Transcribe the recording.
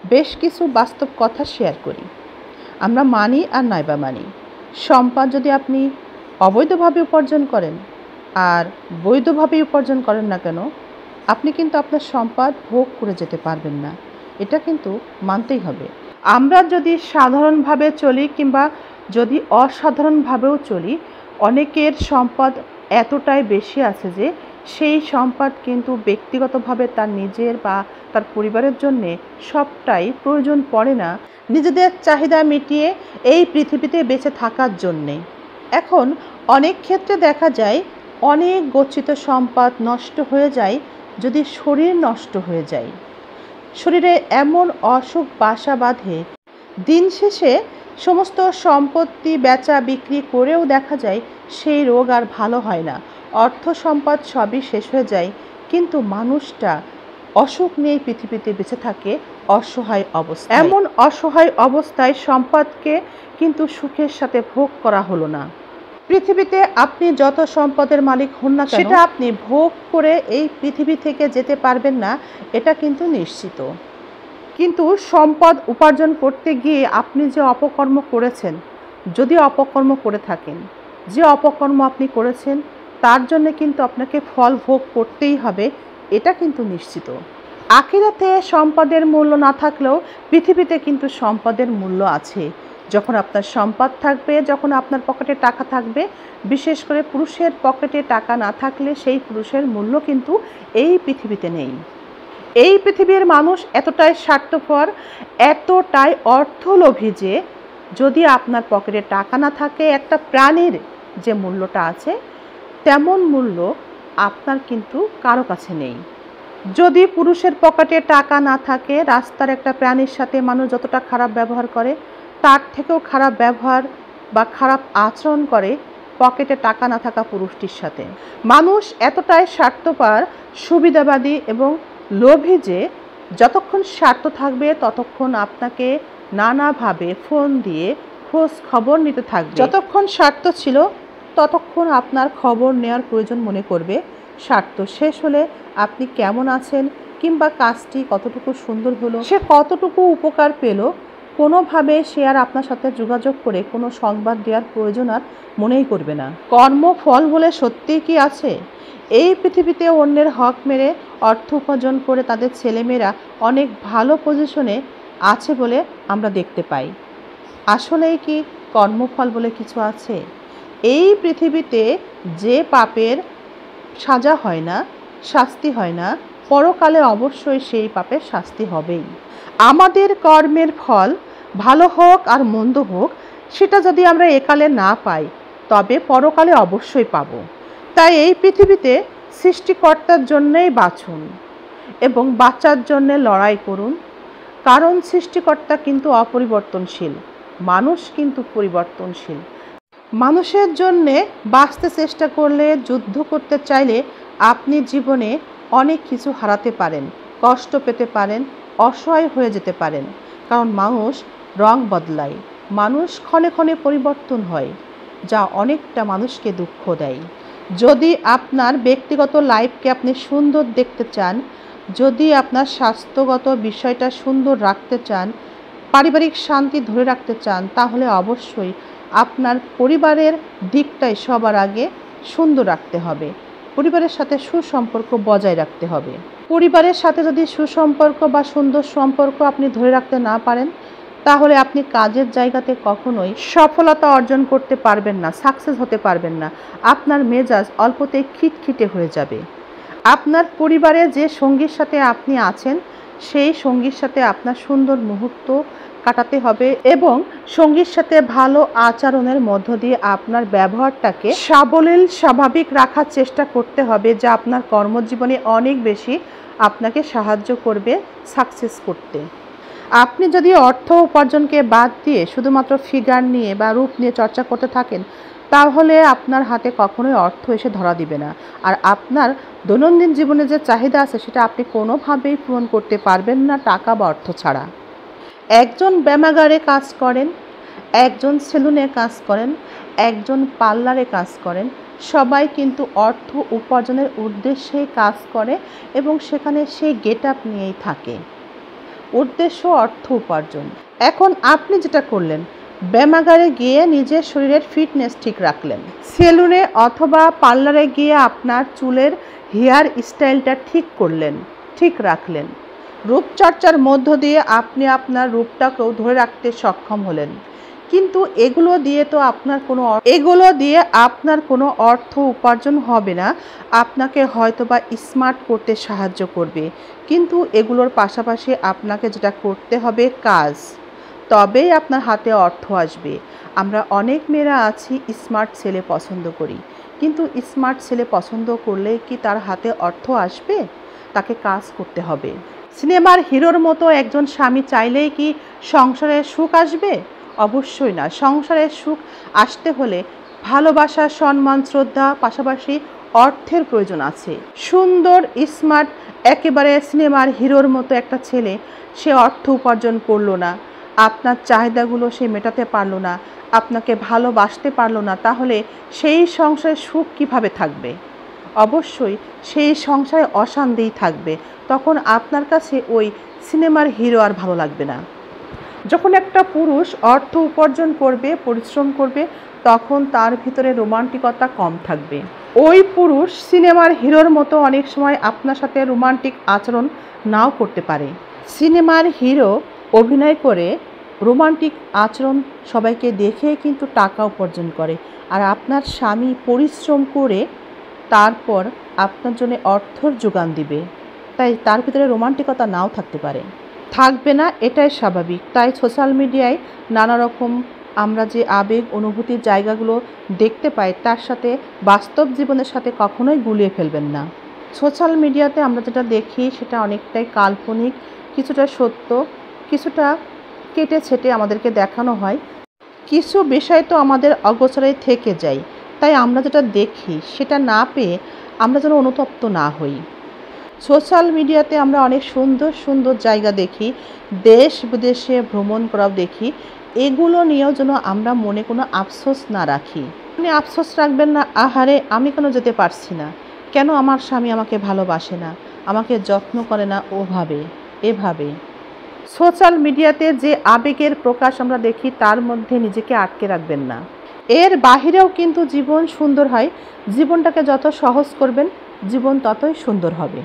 বেশ কিছু বাস্তব কথা শেয়ার করি। আমরা মানি আর নয়বা মানি, সম্পদ যদি আপনি অবৈধভাবে উপার্জন করেন আর বৈধভাবে উপার্জন করেন না কেন, আপনি কিন্তু আপনার সম্পদ ভোগ করে যেতে পারবেন না। এটা কিন্তু মানতেই হবে। আমরা যদি সাধারণভাবে চলি কিংবা যদি অসাধারণভাবেও চলি, অনেকের সম্পদ এতটাই বেশি আছে যে সেই সম্পদ কিন্তু ব্যক্তিগতভাবে তার নিজের বা তার পরিবারের জন্যে সবটাই প্রয়োজন পড়ে না নিজেদের চাহিদা মিটিয়ে এই পৃথিবীতে বেঁচে থাকার জন্যে। এখন অনেক ক্ষেত্রে দেখা যায় অনেক গচ্ছিত সম্পদ নষ্ট হয়ে যায় যদি শরীর নষ্ট হয়ে যায়। শরীরে এমন অসুখ বাসা বাঁধে, দিন শেষে সমস্ত সম্পত্তি বেচা বিক্রি করেও দেখা যায় সেই রোগ আর ভালো হয় না, অর্থ সম্পদ সবই শেষ হয়ে যায়, কিন্তু মানুষটা অসুখ নিয়ে পৃথিবীতে বেঁচে থাকে অসহায় অবস্থায়। এমন অসহায় অবস্থায় সম্পদকে কিন্তু সুখের সাথে ভোগ করা হলো না। পৃথিবীতে আপনি যত সম্পদের মালিক হন না কেন, সেটা আপনি ভোগ করে এই পৃথিবী থেকে যেতে পারবেন না, এটা কিন্তু নিশ্চিত। কিন্তু সম্পদ উপার্জন করতে গিয়ে আপনি যে অপকর্ম করেছেন, যদি অপকর্ম করে থাকেন, যে অপকর্ম আপনি করেছেন তার জন্য কিন্তু আপনাকে ফল ভোগ করতেই হবে, এটা কিন্তু নিশ্চিত। আখিরাতে সম্পদের মূল্য না থাকলেও পৃথিবীতে কিন্তু সম্পদের মূল্য আছে। যখন আপনার সম্পদ থাকবে, যখন আপনার পকেটে টাকা থাকবে, বিশেষ করে পুরুষের পকেটে টাকা না থাকলে সেই পুরুষের মূল্য কিন্তু এই পৃথিবীতে নেই। এই পৃথিবীর মানুষ এতটাই স্বার্থপর, এতটাই অর্থলোভী যে যদি আপনার পকেটে টাকা না থাকে, একটা প্রাণীর যে মূল্যটা আছে তেমন মূল্য আপনার কিন্তু কারো কাছে নেই। যদি পুরুষের পকেটে টাকা না থাকে, রাস্তার একটা প্রাণীর সাথে মানুষ যতটা খারাপ ব্যবহার করে তার থেকেও খারাপ ব্যবহার বা খারাপ আচরণ করে পকেটে টাকা না থাকা পুরুষটির সাথে। মানুষ এতটাই স্বার্থপর, সুবিধাবাদী এবং লোভী যে যতক্ষণ স্বার্থ থাকবে ততক্ষণ আপনাকে নানাভাবে ফোন দিয়ে খোঁজ খবর নিতে থাকবে। যতক্ষণ স্বার্থ ছিল ততক্ষণ আপনার খবর নেওয়ার প্রয়োজন মনে করবে। স্বার্থ শেষ হলে আপনি কেমন আছেন কিংবা কাজটি কতটুকু সুন্দর হলো, সে কতটুকু উপকার পেল, কোনোভাবে সে আর আপনার সাথে যোগাযোগ করে কোনো সংবাদ দেওয়ার প্রয়োজন আর মনেই করবে না। কর্মফল বলে সত্যিই কি আছে? এই পৃথিবীতে অন্যের হক মেরে অর্থ উপার্জন করে তাদের ছেলেমেয়েরা অনেক ভালো পজিশনে আছে বলে আমরা দেখতে পাই। আসলেই কি কর্মফল বলে কিছু আছে? এই পৃথিবীতে যে পাপের সাজা হয় না, শাস্তি হয় না, পরকালে অবশ্যই সেই পাপের শাস্তি হবেই। আমাদের কর্মের ফল ভালো হোক আর মন্দ হোক, সেটা যদি আমরা একালে না পাই তবে পরকালে অবশ্যই পাবো। তাই এই পৃথিবীতে সৃষ্টিকর্তার জন্যেই বাঁচুন এবং বাঁচার জন্যে লড়াই করুন, কারণ সৃষ্টিকর্তা কিন্তু অপরিবর্তনশীল, মানুষ কিন্তু পরিবর্তনশীল। মানুষের জন্যে বাঁচতে চেষ্টা করলে, যুদ্ধ করতে চাইলে আপনি জীবনে অনেক কিছু হারাতে পারেন, কষ্ট পেতে পারেন, অসহায় হয়ে যেতে পারেন, কারণ মানুষ রং বদলায়, মানুষ ক্ষণে ক্ষণে পরিবর্তন হয়, যা অনেকটা মানুষকে দুঃখ দেয়। যদি আপনার ব্যক্তিগত লাইফকে আপনি সুন্দর দেখতে চান, যদি আপনার স্বাস্থ্যগত বিষয়টা সুন্দর রাখতে চান, পারিবারিক শান্তি ধরে রাখতে চান, তাহলে অবশ্যই আপনার পরিবারের দিকটাই সবার আগে সুন্দর রাখতে হবে। পরিবারের সাথে সুসম্পর্ক বজায় রাখতে হবে। পরিবারের সাথে যদি সুসম্পর্ক বা সুন্দর সম্পর্ক আপনি ধরে রাখতে না পারেন, তাহলে আপনি কাজের জায়গাতে কখনোই সফলতা অর্জন করতে পারবেন না, সাকসেস হতে পারবেন না। আপনার মেজাজ অল্পতেই খিটখিটে হয়ে যাবে। আপনার পরিবারে যে সঙ্গীর সাথে আপনি আছেন, সেই সঙ্গীর সাথে আপনার সুন্দর মুহূর্ত কাটাতে হবে এবং সঙ্গীর সাথে ভালো আচরণের মধ্য দিয়ে আপনার ব্যবহারটাকে সাবলীল স্বাভাবিক রাখার চেষ্টা করতে হবে, যা আপনার কর্মজীবনে অনেক বেশি আপনাকে সাহায্য করবে সাকসেস করতে। আপনি যদি অর্থ উপার্জনকে বাদ দিয়ে শুধুমাত্র ফিগার নিয়ে বা রূপ নিয়ে চর্চা করতে থাকেন, তাহলে আপনার হাতে কখনোই অর্থ এসে ধরা দিবে না, আর আপনার দৈনন্দিন জীবনে যে চাহিদা আছে সেটা আপনি কোনোভাবেই পূরণ করতে পারবেন না টাকা বা অর্থ ছাড়া। একজন ব্যায়ামাগারে কাজ করেন, একজন সেলুনে কাজ করেন, একজন পার্লারে কাজ করেন, সবাই কিন্তু অর্থ উপার্জনের উদ্দেশ্যেই কাজ করে এবং সেখানে সেই গেট আপ নিয়েই থাকে। উদ্দেশ্য অর্থ উপার্জন। এখন আপনি যেটা করলেন, ব্যায়ামাগারে গিয়ে নিজের শরীরের ফিটনেস ঠিক রাখলেন, সেলুনে অথবা পার্লারে গিয়ে আপনার চুলের হেয়ার স্টাইলটা ঠিক করলেন, ঠিক রাখলেন। রূপচর্চার মধ্য দিয়ে আপনি আপনার রূপটাকেও ধরে রাখতে সক্ষম হলেন। কিন্তু এগুলো দিয়ে আপনার কোনো অর্থ উপার্জন হবে না। আপনাকে হয়তোবা স্মার্ট করতে সাহায্য করবে, কিন্তু এগুলোর পাশাপাশি আপনাকে যেটা করতে হবে কাজ, তবেই আপনার হাতে অর্থ আসবে। আমরা অনেক মেয়েরা আছি স্মার্ট ছেলে পছন্দ করি, কিন্তু স্মার্ট ছেলে পছন্দ করলে কি তার হাতে অর্থ আসবে? তাকে কাজ করতে হবে। সিনেমার হিরোর মতো একজন স্বামী চাইলেই কি সংসারে সুখ আসবে? অবশ্যই না। সংসারের সুখ আসতে হলে ভালোবাসা, সম্মান, শ্রদ্ধা, পাশাপাশি অর্থের প্রয়োজন আছে। সুন্দর, স্মার্ট, একেবারে সিনেমার হিরোর মতো একটা ছেলে, সে অর্থ উপার্জন করলো না, আপনার চাহিদাগুলো সে মেটাতে পারলো না, আপনাকে ভালোবাসতে পারলো না, তাহলে সেই সংসারে সুখ কিভাবে থাকবে? অবশ্যই সেই সংসারে অশান্তিই থাকবে। তখন আপনার কাছে ওই সিনেমার হিরো আর ভালো লাগবে না। যখন একটা পুরুষ অর্থ উপার্জন করবে, পরিশ্রম করবে, তখন তার ভিতরে রোমান্টিকতা কম থাকবে। ওই পুরুষ সিনেমার হিরোর মতো অনেক সময় আপনার সাথে রোমান্টিক আচরণ নাও করতে পারে। সিনেমার হিরো অভিনয় করে রোমান্টিক আচরণ সবাইকে দেখে কিন্তু টাকা উপার্জন করে, আর আপনার স্বামী পরিশ্রম করে তারপর আপনার জন্য অর্থর যোগান দিবে। তাই তার ভিতরে রোমান্টিকতা নাও থাকতে পারে, থাকবে না, এটাই স্বাভাবিক। তাই সোশ্যাল মিডিয়ায় নানা রকম আমরা যে আবেগ অনুভূতির জায়গাগুলো দেখতে পাই, তার সাথে বাস্তব জীবনের সাথে কখনোই গুলিয়ে ফেলবেন না। সোশ্যাল মিডিয়াতে আমরা যেটা দেখি সেটা অনেকটাই কাল্পনিক, কিছুটা সত্য, কিছুটা কেটে ছেটে আমাদেরকে দেখানো হয়। কিছু বিষয় তো আমাদের অগোচরেই থেকে যায়, তাই আমরা যেটা দেখি সেটা না পেয়ে আমরা যেন অনুতপ্ত না হই। সোশ্যাল মিডিয়াতে আমরা অনেক সুন্দর সুন্দর জায়গা দেখি, দেশ বিদেশে ভ্রমণ করাও দেখি। এগুলো নিয়েও যেন আমরা মনে কোনো আফসোস না রাখি। আপনি আফসোস রাখবেন না, আহারে আমি কেন যেতে পারছি না, কেন আমার স্বামী আমাকে ভালোবাসে না, আমাকে যত্ন করে না ওভাবে এভাবে। সোশ্যাল মিডিয়াতে যে আবেগের প্রকাশ আমরা দেখি তার মধ্যে নিজেকে আটকে রাখবেন না। এর বাহিরেও কিন্তু জীবন সুন্দর হয়। জীবনটাকে যত সহজ করবেন, জীবন ততই সুন্দর হবে।